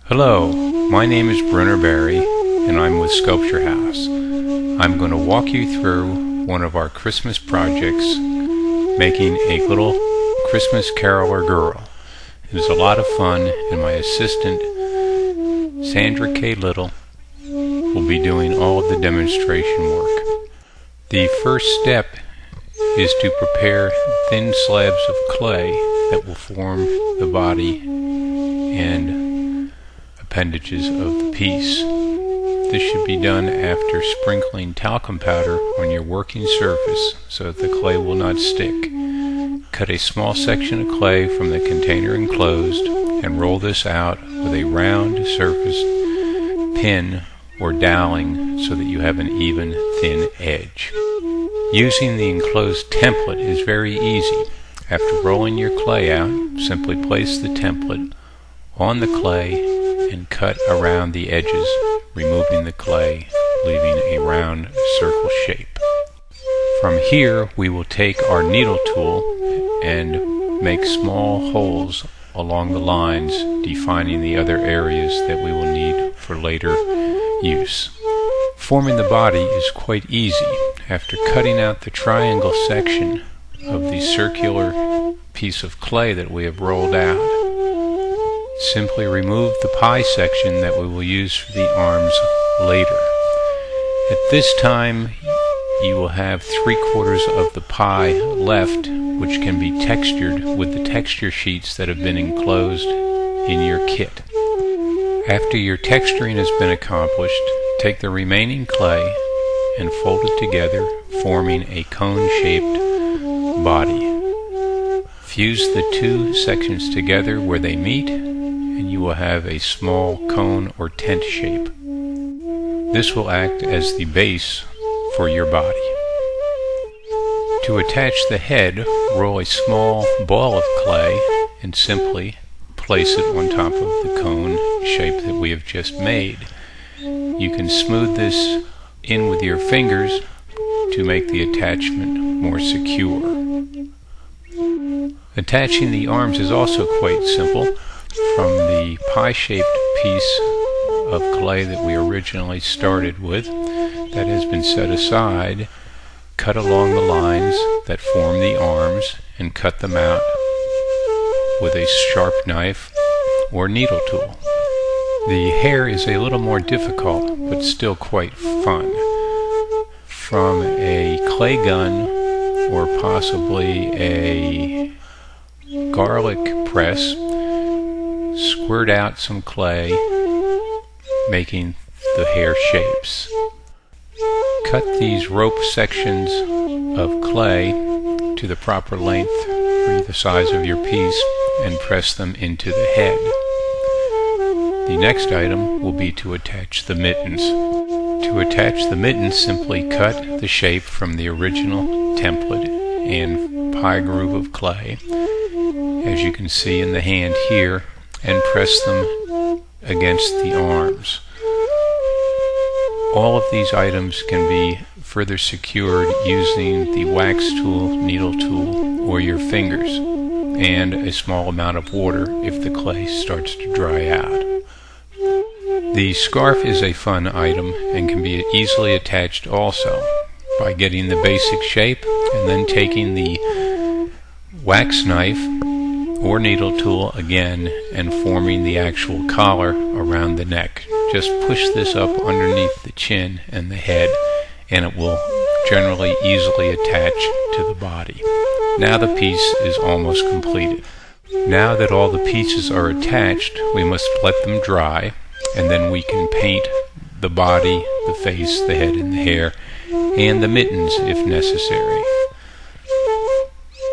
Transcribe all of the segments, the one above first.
Hello, my name is Brunner Berry and I'm with Sculpture House. I'm going to walk you through one of our Christmas projects, making a little Christmas caroler girl. It was a lot of fun, and my assistant Sandra K. Little will be doing all of the demonstration work. The first step is to prepare thin slabs of clay that will form the body and appendages of the piece. This should be done after sprinkling talcum powder on your working surface so that the clay will not stick. Cut a small section of clay from the container enclosed and roll this out with a round surface pin or doweling so that you have an even, thin edge. Using the enclosed template is very easy. After rolling your clay out, simply place the template on the clay and cut around the edges, removing the clay, leaving a round circle shape. From here, we will take our needle tool and make small holes along the lines, defining the other areas that we will need for later use. Forming the body is quite easy. After cutting out the triangle section of the circular piece of clay that we have rolled out, simply remove the pie section that we will use for the arms later. At this time, you will have 3/4 of the pie left, which can be textured with the texture sheets that have been enclosed in your kit. After your texturing has been accomplished, take the remaining clay and fold it together, forming a cone-shaped body. Fuse the two sections together where they meet, and you will have a small cone or tent shape. This will act as the base for your body. To attach the head, roll a small ball of clay and simply place it on top of the cone shape that we have just made. You can smooth this in with your fingers to make the attachment more secure. Attaching the arms is also quite simple. From the pie-shaped piece of clay that we originally started with, that has been set aside, cut along the lines that form the arms and cut them out with a sharp knife or needle tool. The hair is a little more difficult, but still quite fun. From a clay gun or possibly a garlic press, squirt out some clay, making the hair shapes. Cut these rope sections of clay to the proper length for the size of your piece and press them into the head. The next item will be to attach the mittens. To attach the mittens, simply cut the shape from the original template and pie groove of clay, as you can see in the hand here, and press them against the arms. All of these items can be further secured using the wax tool, needle tool, or your fingers, and a small amount of water if the clay starts to dry out. The scarf is a fun item and can be easily attached also by getting the basic shape and then taking the wax knife or needle tool again and forming the actual collar around the neck. Just push this up underneath the chin and the head, and it will generally easily attach to the body. Now the piece is almost completed. Now that all the pieces are attached, we must let them dry, and then we can paint the body, the face, the head, and the hair, and the mittens if necessary.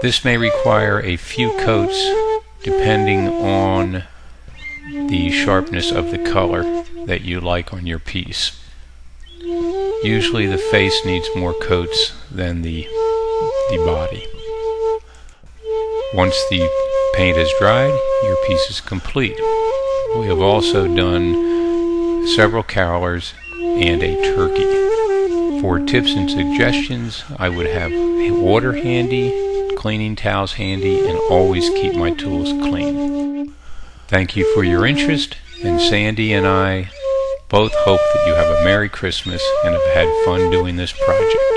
This may require a few coats depending on the sharpness of the color that you like on your piece. Usually the face needs more coats than the body. Once the paint is dried, your piece is complete. We have also done several carolers and a turkey. For tips and suggestions, I would have water handy, cleaning towels handy, and always keep my tools clean. Thank you for your interest, and Sandy and I both hope that you have a Merry Christmas and have had fun doing this project.